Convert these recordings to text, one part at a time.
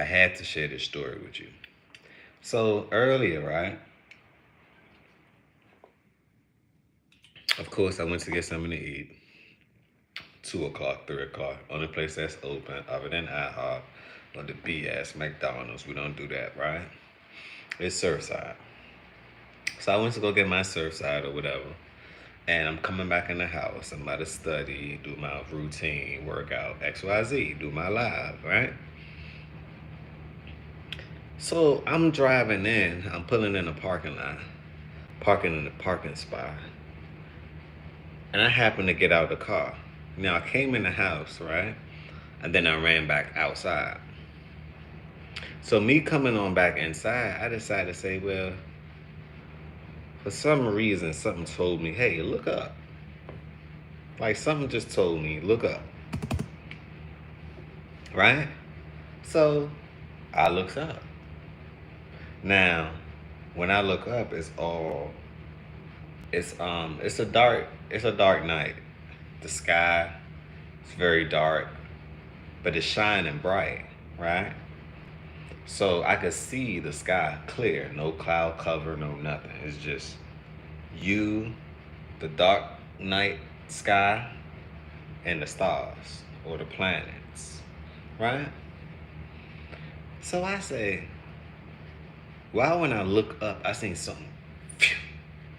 I had to share this story with you. So earlier, right? Of course, I went to get something to eat. 2 o'clock, 3 o'clock. Only place that's open other than IHOP or the BS McDonald's. We don't do that, right? It's Surfside. So I went to go get my Surfside or whatever. And I'm coming back in the house. I'm about to study, do my routine, workout, XYZ, do my live, right? So I'm driving in, I'm pulling in the parking lot, parking in the parking spot, and I happen to get out of the car. Now I came in the house, right? And then I ran back outside. So me coming on back inside, I decided to say, well, for some reason, something told me, hey, look up. Like something just told me, look up, right? So I looks up. Now, when I look up, it's a dark night. The sky is very dark, but it's shining bright, right? So I could see the sky clear, no cloud cover, no nothing. It's just you, the dark night sky, and the stars or the planets, right? So I say, why when I look up, I seen something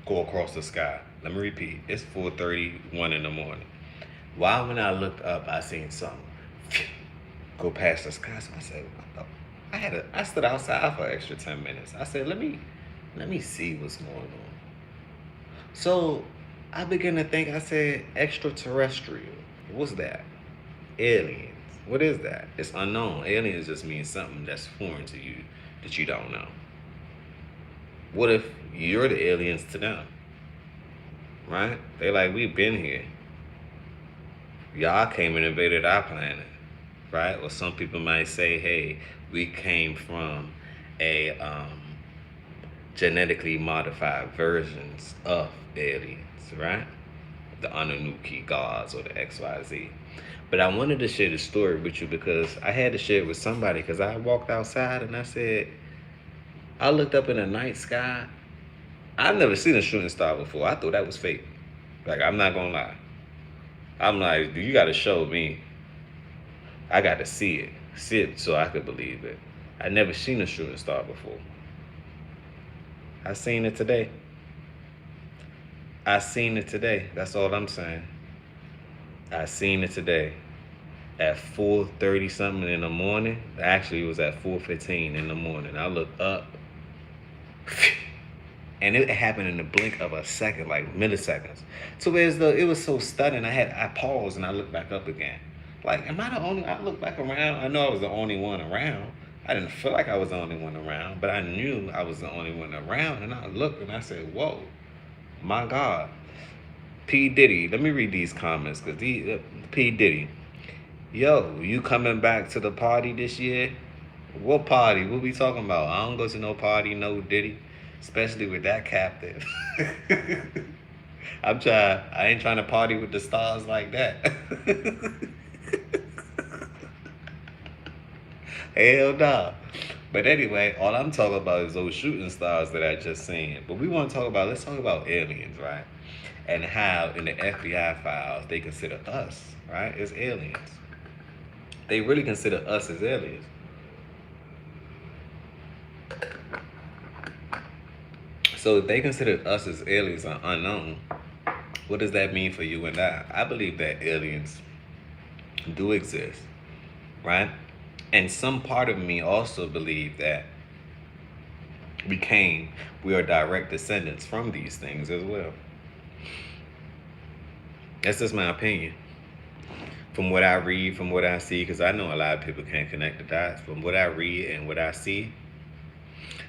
go across the sky. Let me repeat. It's 4:31 in the morning. Why when I looked up, I seen something go past the sky. So I said, I stood outside for an extra 10 minutes. I said, let me see what's going on. So I began to think. I said, extraterrestrial. What's that? Aliens. What is that? It's unknown. Aliens just means something that's foreign to you that you don't know. What if you're the aliens to them? Right? They like, we've been here. Y'all came and invaded our planet. Right? Or some people might say, hey, we came from a genetically modified versions of aliens, right? The Anunnaki gods or the XYZ. But I wanted to share the story with you because I had to share it with somebody because I walked outside and I said, I looked up in the night sky. I've never seen a shooting star before. I thought that was fake. Like, I'm not gonna lie. I'm like, you gotta show me. I got to see it so I could believe it. I never seen a shooting star before. I seen it today. I seen it today. That's all I'm saying. I seen it today at 4:30 something in the morning. Actually, it was at 4:15 in the morning. I looked up, and it happened in the blink of a second, like milliseconds. So as though it was so stunning, I paused and I looked back up again. Like, am I the only? I looked back around. I know I was the only one around. I didn't feel like I was the only one around, but I knew I was the only one around. And I looked and I said, "Whoa, my God." P Diddy. Let me read these comments because P Diddy. Yo, you coming back to the party this year? What party? What we talking about? I don't go to no party, no Diddy, especially with that captain. I ain't trying to party with the stars like that. Hell no. But anyway, all I'm talking about is those shooting stars that I just seen. But let's talk about aliens, right? And how in the FBI files they consider us, right, as aliens. They really consider us as aliens. So if they consider us as aliens are unknown, what does that mean for you and I? I believe that aliens do exist, right? And some part of me also believe that we are direct descendants from these things as well. That's just my opinion. From what I read, from what I see, because I know a lot of people can't connect the dots. From what I read and what I see,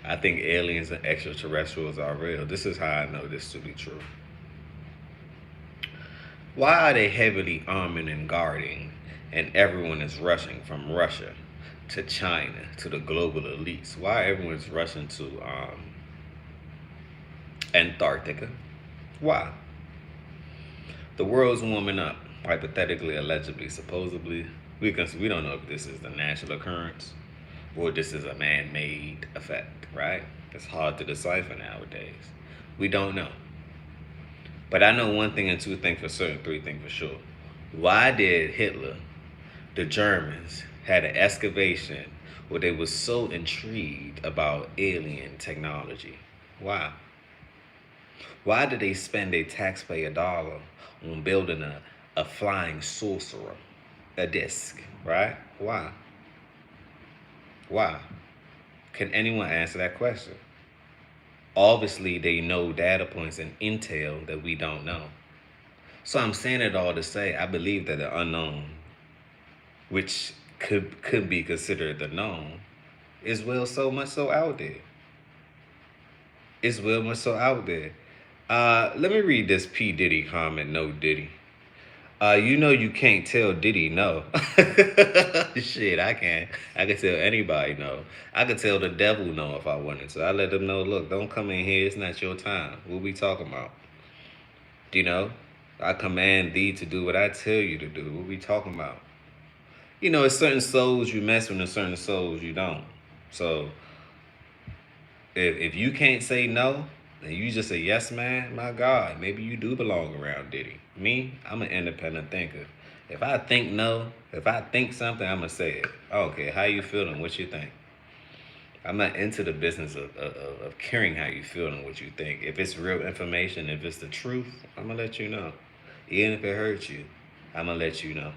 I think aliens and extraterrestrials are real. This is how I know this to be true. Why are they heavily arming and guarding, and everyone is rushing from Russia to China to the global elites? Why everyone's rushing to Antarctica? Why? The world's warming up, hypothetically, allegedly, supposedly. We don't know if this is the natural occurrence, or this is a man-made effect, right? It's hard to decipher nowadays. We don't know. But I know one thing and two things for certain, three things for sure. Why did Hitler, the Germans, had an excavation where they were so intrigued about alien technology? Why? Why did they spend a taxpayer dollar on building a flying sorcerer, a disc, right? Why? Why? Can anyone answer that question? Obviously, they know data points and intel that we don't know. So I'm saying it all to say I believe that the unknown, which could be considered the known, is well so much so out there. It's well much so out there. Let me read this P. Diddy comment, no Diddy. You know you can't tell Diddy no. Shit, I can. I can tell anybody no. I could tell the devil no if I wanted to. I let them know, look, don't come in here. It's not your time. What we talking about? You know, I command thee to do what I tell you to do. What we talking about? You know, it's certain souls you mess with and certain souls you don't. So if you can't say no and you just a yes man, my God, maybe you do belong around Diddy. Me, I'm an independent thinker. If I think no, if I think something, I'm gonna say it. I don't care how you feeling, what you think. I'm not into the business of caring how you feel and what you think. If it's real information, if it's the truth, I'm gonna let you know. Even if it hurts you, I'm gonna let you know.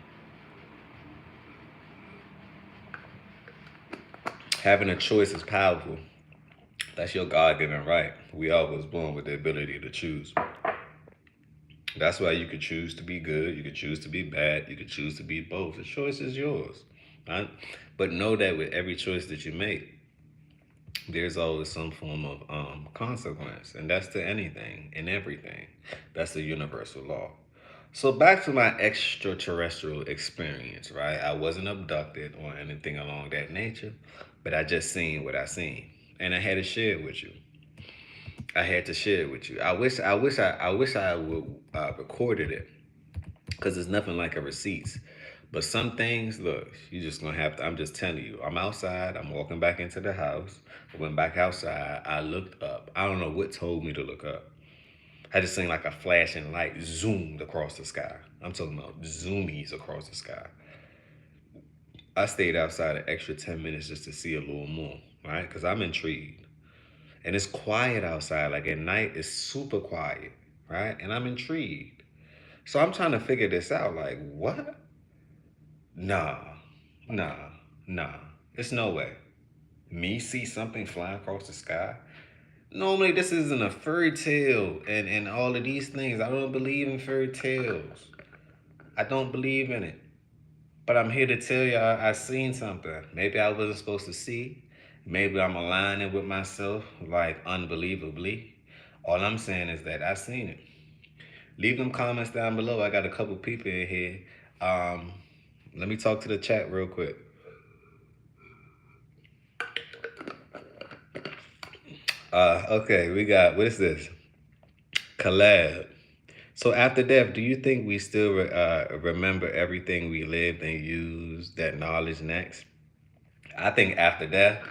Having a choice is powerful. That's your God given right. We all was born with the ability to choose. That's why you could choose to be good, you could choose to be bad, you could choose to be both. The choice is yours. Right? But know that with every choice that you make, there's always some form of consequence. And that's to anything and everything. That's the universal law. So back to my extraterrestrial experience, right? I wasn't abducted or anything along that nature, but I just seen what I seen. And I had to share it with you. I had to share it with you. I wish I would recorded it because it's nothing like a receipts. But some things, look, you just gonna have to. I'm just telling you. I'm outside. I'm walking back into the house. I went back outside. I looked up. I don't know what told me to look up. I just seen like a flashing light zoomed across the sky. I'm talking about zoomies across the sky. I stayed outside an extra 10 minutes just to see a little more, right? Because I'm intrigued. And it's quiet outside. Like at night, it's super quiet, right? And I'm intrigued. So I'm trying to figure this out. Like, what? Nah, nah, nah. There's no way. Me see something flying across the sky? Normally, this isn't a fairy tale and all of these things. I don't believe in fairy tales. I don't believe in it. But I'm here to tell you I seen something. Maybe I wasn't supposed to see. Maybe I'm aligning with myself like unbelievably. All I'm saying is that I seen it. Leave them comments down below. I got a couple people in here. Um, Let me talk to the chat real quick. Okay, we got, what is this? Collab. So after death, do you think we still remember everything we lived and used that knowledge next? I think after death,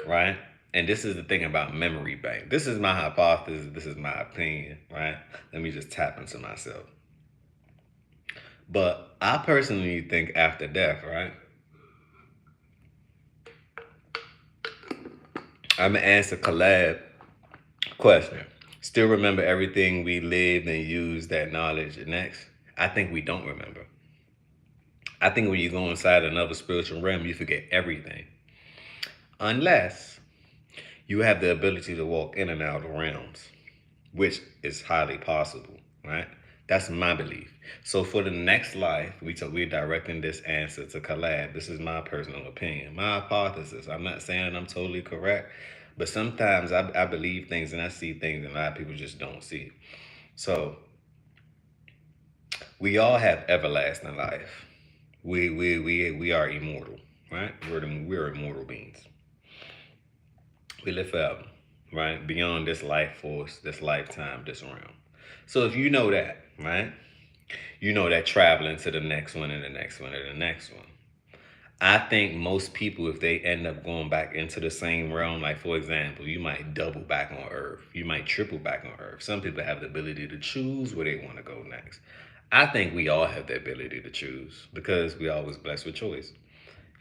right? And this is the thing about memory bank. This is my hypothesis. This is my opinion, right? Let me just tap into myself. But I personally think after death, right? I'm gonna answer collab question. Still remember everything we lived and used that knowledge next? I think we don't remember. I think when you go inside another spiritual realm, you forget everything. Unless you have the ability to walk in and out of realms, which is highly possible, right? That's my belief. So for the next life, we're directing this answer to collab. This is my personal opinion, my hypothesis. I'm not saying I'm totally correct, but sometimes I believe things and I see things and a lot of people just don't see. So we all have everlasting life. We are immortal, right? We're immortal beings. We live forever, right? Beyond this life force, this lifetime, this realm. So if you know that, right? You know that traveling to the next one and the next one and the next one. I think most people, if they end up going back into the same realm, like for example, you might double back on Earth, you might triple back on Earth. Some people have the ability to choose where they want to go next. I think we all have the ability to choose because we always blessed with choice.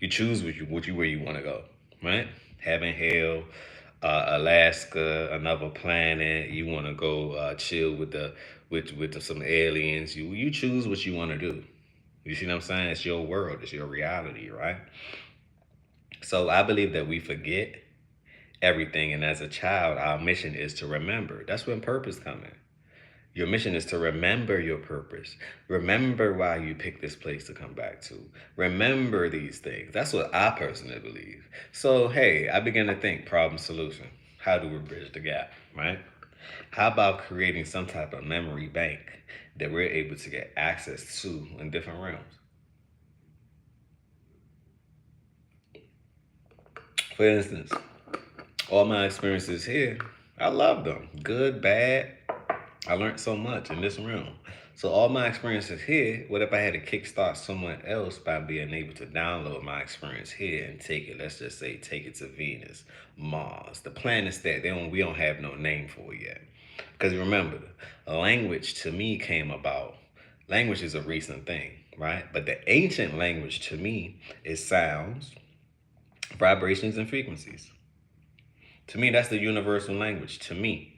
You choose where you want to go, right? Heaven, hell, Alaska, another planet. You want to go chill with some aliens. You choose what you want to do. You see what I'm saying? It's your world. It's your reality, right? So I believe that we forget everything, and as a child, our mission is to remember. That's when purpose comes in. Your mission is to remember your purpose. Remember why you picked this place to come back to. Remember these things. That's what I personally believe. So, hey, I began to think problem solution. How do we bridge the gap, right? How about creating some type of memory bank that we're able to get access to in different realms? For instance, all my experiences here, I love them. Good, bad. I learned so much in this realm. So all my experiences here, what if I had to kickstart someone else by being able to download my experience here and take it, let's just say take it to Venus, Mars, the planets that we don't have no name for yet. Because remember, language to me came about. Language is a recent thing, right? But the ancient language to me is sounds, vibrations, and frequencies. To me, that's the universal language. To me,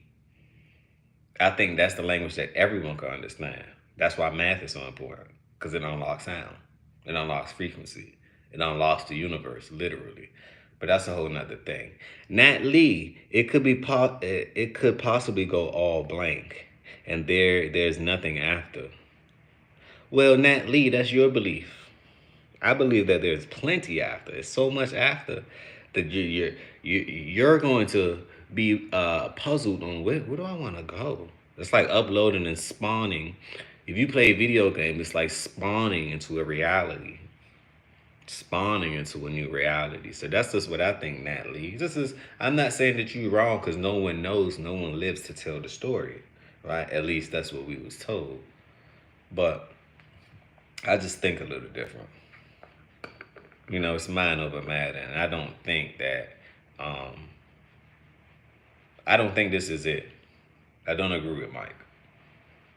I think that's the language that everyone can understand. That's why math is so important, because it unlocks sound, it unlocks frequency, it unlocks the universe, literally. But that's a whole nother thing. Nat Lee, it could possibly go all blank, and there's nothing after. Well, Nat Lee, that's your belief. I believe that there's plenty after. It's so much after that you're going to be puzzled on where do I want to go. It's like uploading and spawning. If you play a video game, it's like spawning into a reality, spawning into a new reality. So that's just what I think, Natalie. This is I'm not saying that you're wrong because no one knows, no one lives to tell the story, right? At least that's what we was told. But I just think a little different. It's mind over matter, and um, I don't think this is it. I don't agree with Mike.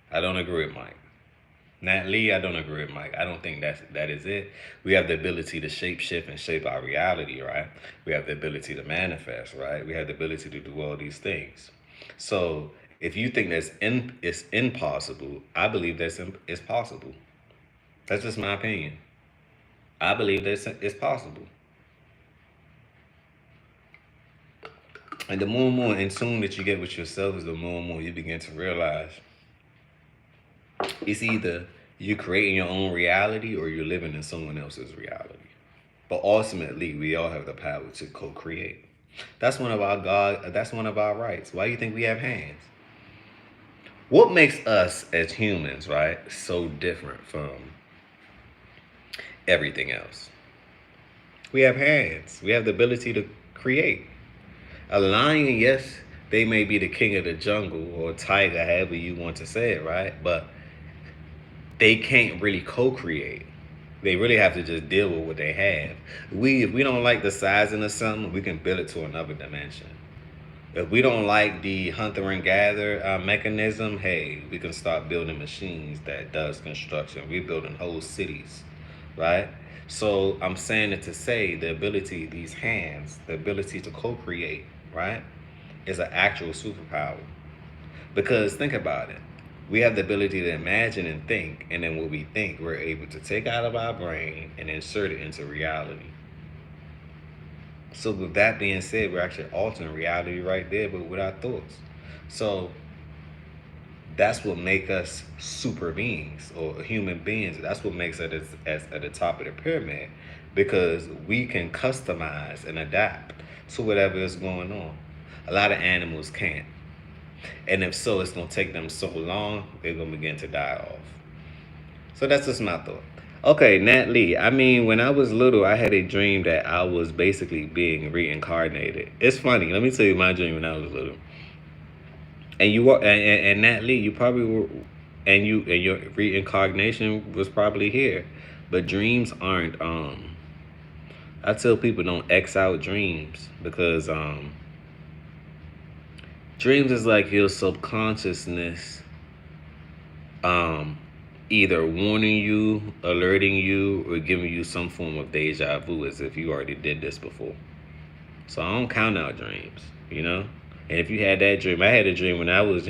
I don't agree with Mike. Nat Lee, I don't agree with Mike. I don't think that is it. We have the ability to shape shift and shape our reality, right? We have the ability to manifest, right? We have the ability to do all these things. So if you think it's impossible, I believe it's possible. That's just my opinion. I believe that it's possible. And the more and more in tune that you get with yourself is the more and more you begin to realize it's either you're creating your own reality or you're living in someone else's reality. But ultimately, we all have the power to co-create. That's one of our rights. Why do you think we have hands? What makes us as humans, right, so different from everything else? We have hands. We have the ability to create. A lion, yes, they may be the king of the jungle or tiger, however you want to say it, right? But they can't really co-create. They really have to just deal with what they have. If we don't like the sizing of something, we can build it to another dimension. If we don't like the hunter and gather mechanism, hey, we can start building machines that does construction. We're building whole cities, right? So I'm saying it to say the ability, these hands, the ability to co-create, right, is an actual superpower. Because think about it. We have the ability to imagine and think, and then what we think, we're able to take out of our brain and insert it into reality. So with that being said, we're actually altering reality right there, but with our thoughts. So that's what make us super beings or human beings. That's what makes us as at the top of the pyramid, because we can customize and adapt to whatever is going on. A lot of animals can't. And if so, it's going to take them so long, they're going to begin to die off. So that's just my thought. Okay, Nat Lee. I mean, when I was little, I had a dream that I was basically being reincarnated. It's funny. Let me tell you my dream when I was little. And you were, and Nat Lee, you probably were, and your reincarnation was probably here. But dreams aren't. I tell people don't X out dreams because dreams is like your subconsciousness um either warning you, alerting you, or giving you some form of deja vu as if you already did this before. So I don't count out dreams, you know? And if you had that dream, I had a dream when I was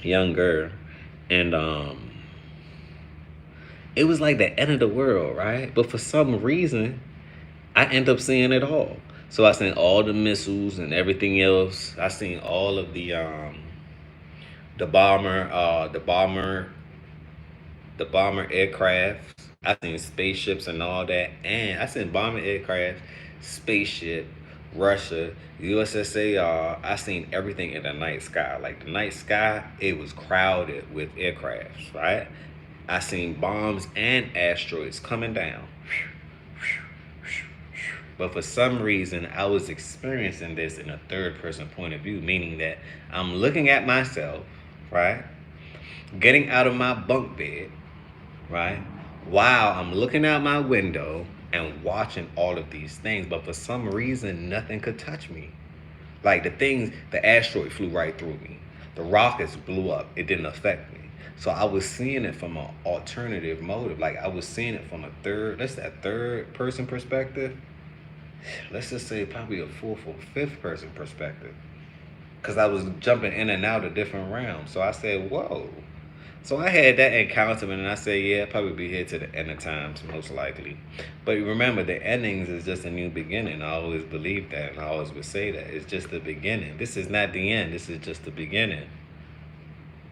younger, and it was like the end of the world, right? But for some reason, I end up seeing it all. So I seen all the missiles and everything else. I seen all of the bomber aircraft. I seen spaceships and all that, and I seen bomber aircraft, spaceship, Russia, USSR. I seen everything in the night sky. Like the night sky, it was crowded with aircrafts, right? I seen bombs and asteroids coming down. But for some reason, I was experiencing this in a third person point of view, meaning that I'm looking at myself, right? Getting out of my bunk bed, right? While I'm looking out my window and watching all of these things. But for some reason, nothing could touch me. Like the asteroid flew right through me. The rockets blew up. It didn't affect me. So I was seeing it from an alternative motive. Like I was seeing it from that's that third person perspective. Let's just say probably a fourth or fifth person perspective. Because I was jumping in and out of different realms. So I said, whoa. So I had that encounter and I said, yeah, I'll probably be here to the end of times, most likely. But remember, the endings is just a new beginning. I always believe that, and I always would say that. It's just the beginning. This is not the end. This is just the beginning.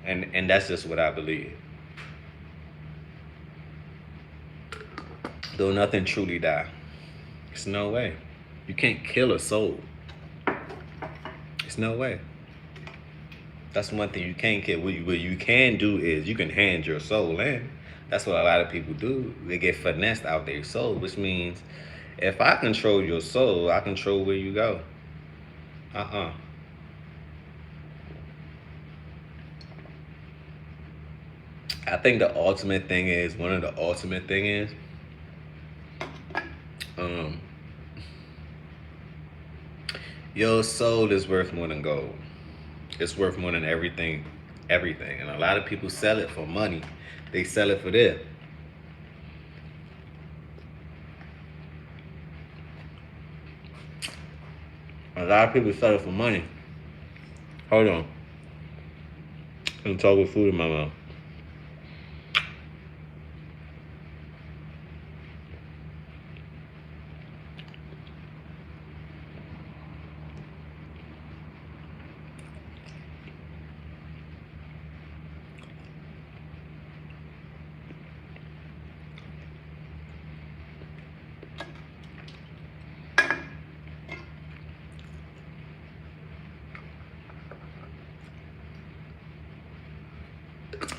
And that's just what I believe. Though nothing truly die. There's no way. You can't kill a soul. There's no way. That's one thing you can't kill. What you can do is you can hand your soul in. That's what a lot of people do. They get finessed out their soul, which means if I control your soul, I control where you go. I think the ultimate thing is, one of the ultimate thing is, your soul is worth more than gold. It's worth more than everything. And a lot of people sell it for money. They sell it for this. A lot of people sell it for money. Hold on. I'm talking with food in my mouth.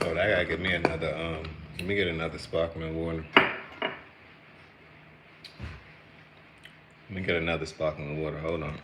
Oh, I gotta get me another, let me get another sparkling water. Let me get another sparkling water. Hold on.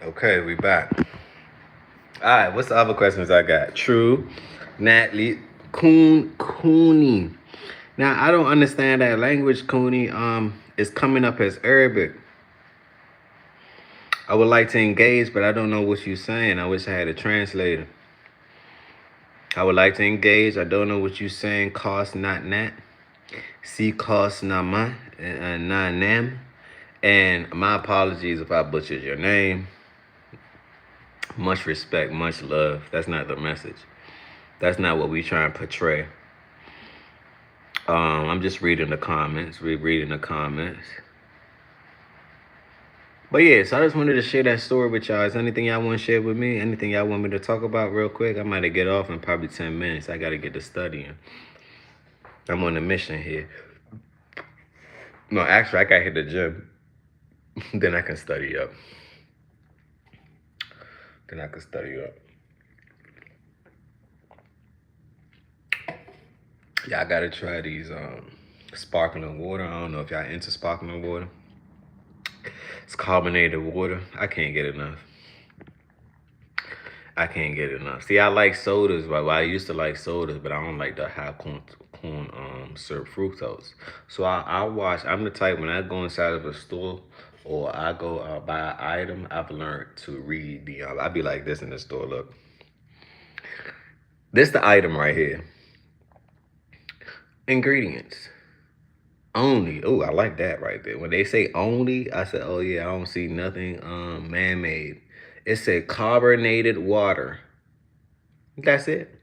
Okay, we back. All right, what's the other questions I got? True, Natalie, Cooney. Now I don't understand that language. Cooney is coming up as Arabic. I would like to engage, but I don't know what you're saying. I wish I had a translator. I would like to engage. I don't know what you're saying. Cost not nat. C cost nama and na nam. And my apologies if I butchered your name. Much respect, much love. That's not the message. That's not what we try and portray. I'm just reading the comments, rereading the comments. But yeah, so I just wanted to share that story with y'all. Is anything y'all want to share with me? Anything y'all want me to talk about real quick? I might get off in probably 10 minutes. I got to get to studying. I'm on a mission here. No, actually, I gotta hit the gym. Then I can study up. Then I can study up. Yeah, I gotta try these sparkling water. I don't know if y'all into sparkling water. It's carbonated water. I can't get enough. I can't get enough. See, I like sodas, but well, I used to like sodas, but I don't like the high corn syrup fructose. So I watch. I'm the type when I go inside of a store or I go buy an item. I've learned to read the. I be like this in the store. Look, this the item right here. Ingredients only. Oh, I like that right there. When they say only, I said, oh yeah, I don't see nothing man-made. It said carbonated water. That's it.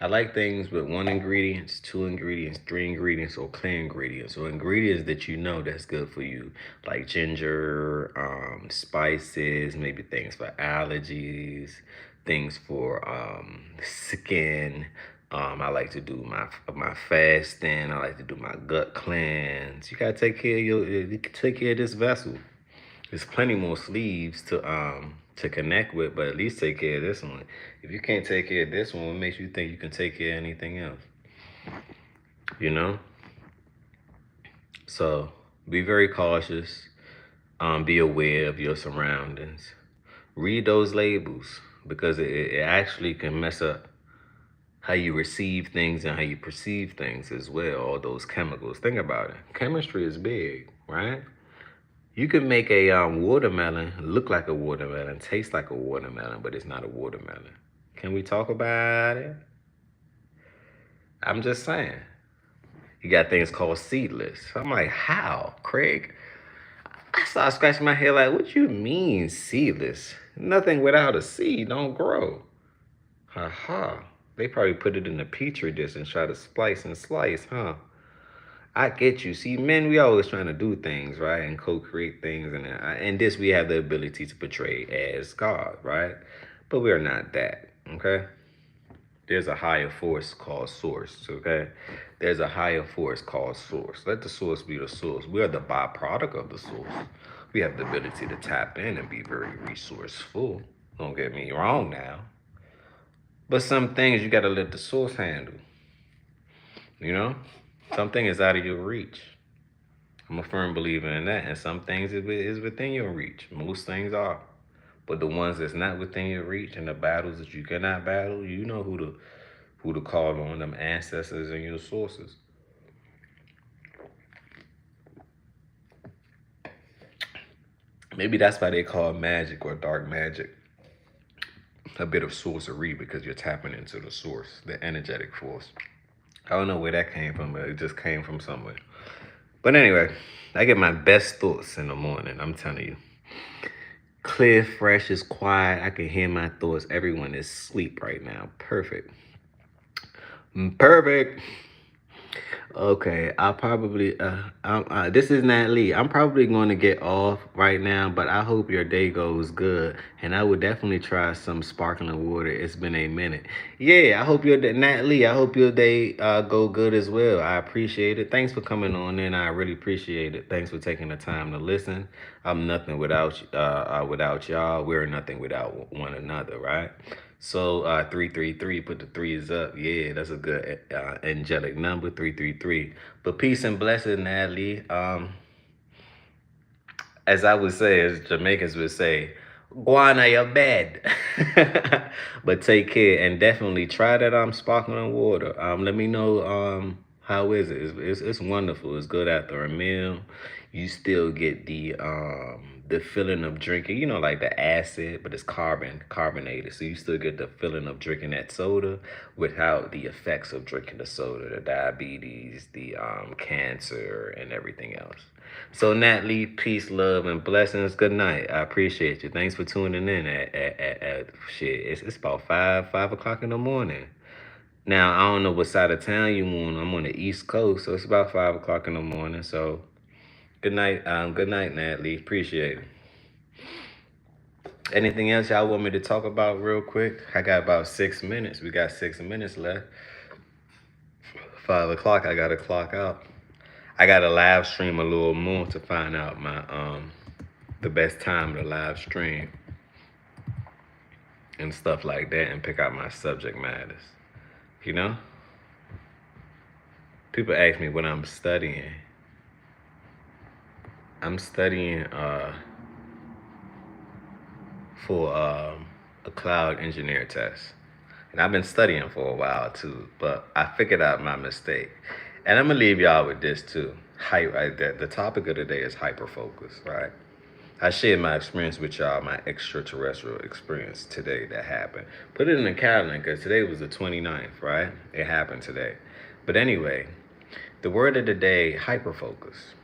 I like things with one ingredients, two ingredients, three ingredients, or clear ingredients. So ingredients that you know that's good for you, like ginger, spices, maybe things for allergies, things for skin. I like to do my fasting. I like to do my gut cleanse. You gotta take care of you take care of this vessel. There's plenty more sleeves to connect with, but at least take care of this one. If you can't take care of this one, what makes you think you can take care of anything else? You know? So be very cautious. Be aware of your surroundings. Read those labels because it actually can mess up how you receive things and how you perceive things as well. All those chemicals. Think about it. Chemistry is big, right? You can make a watermelon look like a watermelon, taste like a watermelon, but it's not a watermelon. Can we talk about it? I'm just saying. You got things called seedless. I'm like, how, Craig? I started scratching my head like, what you mean seedless? Nothing without a seed don't grow. Ha ha. They probably put it in a petri dish and try to splice and slice, huh? I get you. See, men, we always trying to do things, right? And co-create things. And this we have the ability to portray as God, right? But we're not that, okay? There's a higher force called source, okay? There's a higher force called source. Let the source be the source. We are the byproduct of the source. We have the ability to tap in and be very resourceful. Don't get me wrong now. But some things you got to let the source handle, you know? Something is out of your reach. I'm a firm believer in that. And some things is within your reach. Most things are. But the ones that's not within your reach and the battles that you cannot battle, you know who to call on, them ancestors and your sources. Maybe that's why they call magic or dark magic a bit of sorcery, because you're tapping into the source, the energetic force. I don't know where that came from, but it just came from somewhere. But anyway, I get my best thoughts in the morning, I'm telling you. Clear, fresh, it's quiet. I can hear my thoughts. Everyone is asleep right now. Perfect. Perfect. Okay, I'll probably this is Nat Lee. I'm probably going to get off right now, but I hope your day goes good, and I would definitely try some sparkling water. It's been a minute. Yeah, I hope your day, Nat Lee. I hope your day go good as well. I appreciate it. Thanks for coming on in. I really appreciate it. Thanks for taking the time to listen. I'm nothing without y'all. We're nothing without one another, right? So 333, put the threes up. Yeah, that's a good angelic number, 333. But peace and blessing, Natalie. As I would say, as Jamaicans would say, go on your bed. But take care and definitely try that sparkling water. Let me know how is it. It's wonderful. It's good after a meal. You still get the feeling of drinking, you know, like the acid, but it's carbonated. So you still get the feeling of drinking that soda without the effects of drinking the soda, the diabetes, the cancer, and everything else. So Natalie, peace, love, and blessings. Good night. I appreciate you. Thanks for tuning in at shit. It's about 5 o'clock in the morning. Now I don't know what side of town you on. I'm on the East Coast, so it's about 5 o'clock in the morning. So good night, Natalie. Appreciate it. Anything else y'all want me to talk about real quick? I got about 6 minutes. We got 6 minutes left. 5 o'clock. I gotta clock out. I got to live stream a little more to find out my the best time to live stream and stuff like that, and pick out my subject matters. You know? People ask me what I'm studying. I'm studying for a cloud engineer test. And I've been studying for a while too, but I figured out my mistake. And I'm gonna leave y'all with this too. The topic of the day is hyper focus, right? I shared my experience with y'all, my extraterrestrial experience today that happened. Put it in the calendar because today was the 29th, right? It happened today. But anyway, the word of the day, hyper focus.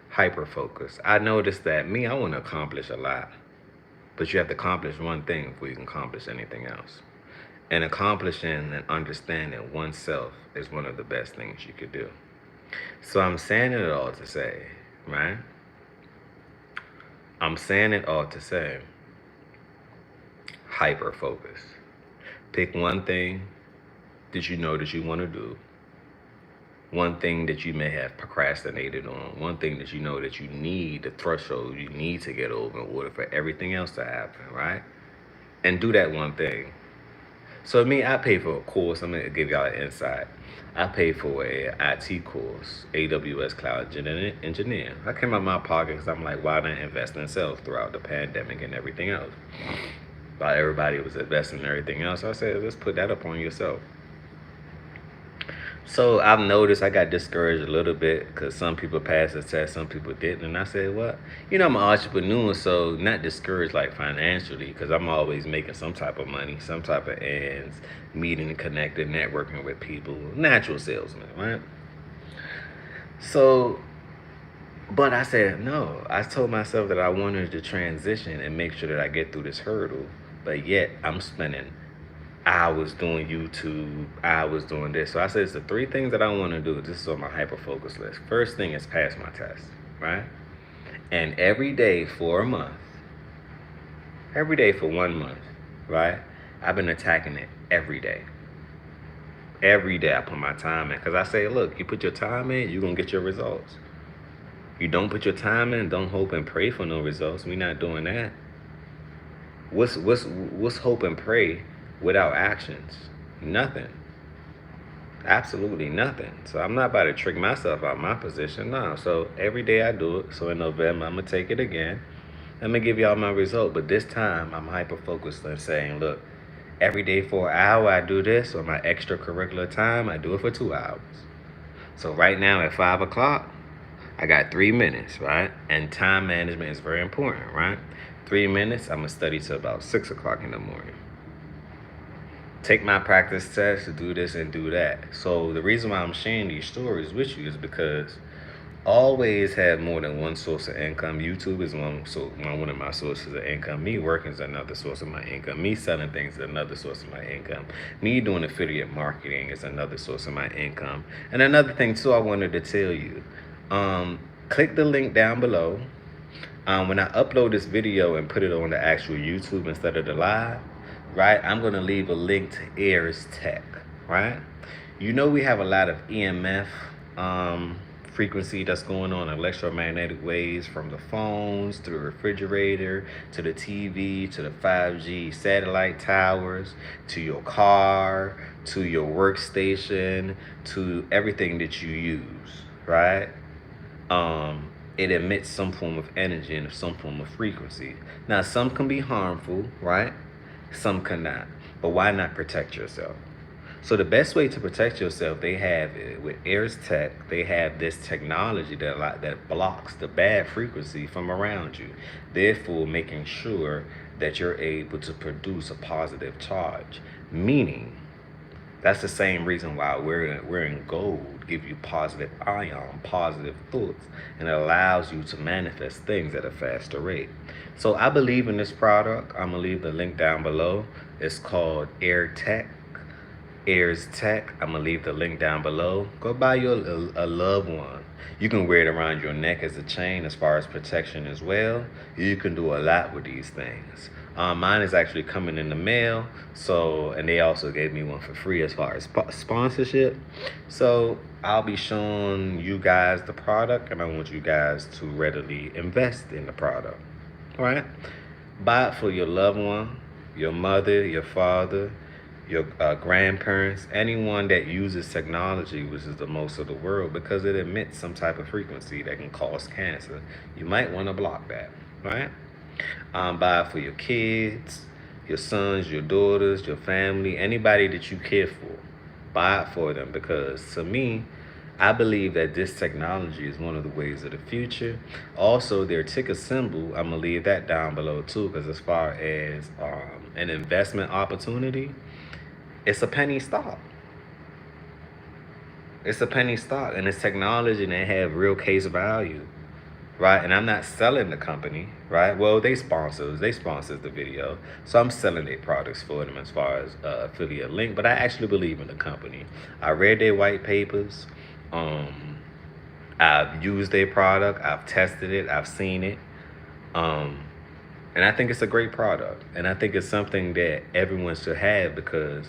Hyper focus. I noticed that I want to accomplish a lot. But you have to accomplish one thing before you can accomplish anything else. And accomplishing and understanding oneself is one of the best things you could do. So I'm saying it all to say, right? I'm saying it all to say, hyper focus. Pick one thing that you know that you want to do. One thing that you may have procrastinated on. One thing that you know that you need, the threshold you need to get over in order for everything else to happen, right? And do that one thing. So me, I pay for a course. I'm gonna give y'all an insight. I paid for a IT course, AWS Cloud Engineer. I came out of my pocket because I'm like, why not invest in self throughout the pandemic and everything else? While everybody was investing in everything else, I said, let's put that up on yourself. So I've noticed I got discouraged a little bit because some people passed the test, some people didn't. And I said, what? You know, I'm an entrepreneur, so not discouraged like financially because I'm always making some type of money, some type of ends, meeting, connecting, networking with people, natural salesman, right? So, but I said, no. I told myself that I wanted to transition and make sure that I get through this hurdle. But yet I'm spending hours doing YouTube, hours doing this. So I said, it's the three things that I want to do. This is on my hyper focus list. First thing is pass my test, right? And every day for a month, every day for 1 month, right? I've been attacking it every day. Every day I put my time in because I say, look, you put your time in, you're going to get your results. You don't put your time in, don't hope and pray for no results. We're not doing that. What's hope and pray without actions? Nothing. Absolutely nothing. So I'm not about to trick myself out of my position. No. So every day I do it. So in November, I'm going to take it again. I'm going to give y'all my result. But this time, I'm hyper-focused on saying, look, every day for an hour, I do this. Or my extracurricular time, I do it for 2 hours. So right now at 5 o'clock, I got 3 minutes, right? And time management is very important, right? 3 minutes, I'm going to study till about 6 o'clock in the morning. Take my practice test to do this and do that. So the reason why I'm sharing these stories with you is because always have more than one source of income. YouTube is one of my sources of income. Me working is another source of my income. Me selling things is another source of my income. Me doing affiliate marketing is another source of my income. And another thing too, I wanted to tell you, click the link down below. When I upload this video and put it on the actual YouTube instead of the live, right, I'm going to leave a link to Airs Tech, right? You know we have a lot of EMF frequency that's going on, electromagnetic waves from the phones to the refrigerator to the TV to the 5G satellite towers to your car to your workstation to everything that you use, right? It emits some form of energy and some form of frequency. Now, some can be harmful, right? Some cannot. But why not protect yourself? So the best way to protect yourself, they have it with Airs Tech. They have this technology that blocks the bad frequency from around you, therefore making sure that you're able to produce a positive charge. Meaning, that's the same reason why wearing gold give you positive ion, positive thoughts, and it allows you to manifest things at a faster rate. So I believe in this product. I'm gonna leave the link down below. It's called Airs Tech. I'm gonna leave the link down below. Go buy your a loved one. You can wear it around your neck as a chain as far as protection as well. You can do a lot with these things. Mine is actually coming in the mail. So, and they also gave me one for free as far as sponsorship. So I'll be showing you guys the product, and I want you guys to readily invest in the product. All right? Buy it for your loved one, your mother, your father, your grandparents, anyone that uses technology, which is the most of the world, because it emits some type of frequency that can cause cancer. You might want to block that, right? Buy it for your kids, your sons, your daughters, your family, anybody that you care for. Buy it for them, because to me, I believe that this technology is one of the ways of the future. Also, their ticker symbol, I'm gonna leave that down below too, because as far as an investment opportunity, it's a penny stock. It's a penny stock, and it's technology, and they have real case value, right? And I'm not selling the company, right? Well, they sponsors the video, so I'm selling their products for them as far as affiliate link. But I actually believe in the company. I read their white papers. I've used their product. I've tested it. I've seen it. Um, and I think it's a great product. And I think it's something that everyone should have, because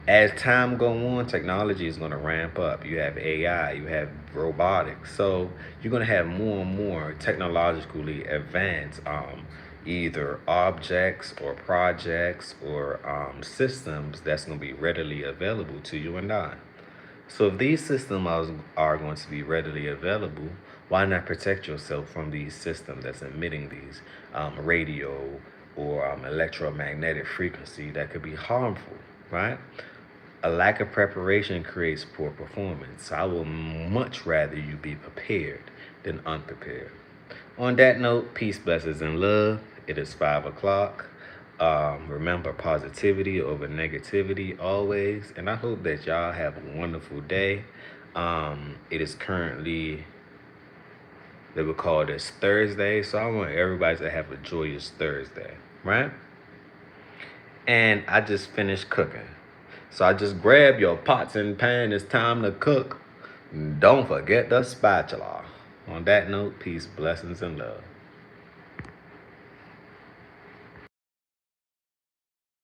as time go on, technology is going to ramp up. You have AI, you have robotics. So you're going to have more and more technologically advanced either objects or projects or systems that's going to be readily available to you and I. So if these systems are going to be readily available, why not protect yourself from these systems that's emitting these radio or electromagnetic frequency that could be harmful, right? A lack of preparation creates poor performance. I will much rather you be prepared than unprepared. On that note, peace, blessings, and love. It is 5 o'clock. Remember positivity over negativity always. And I hope that y'all have a wonderful day. It is currently, they would call this Thursday. So I want everybody to have a joyous Thursday, right? And I just finished cooking. So I just grab your pots and pan. It's time to cook. Don't forget the spatula. On that note, peace, blessings, and love.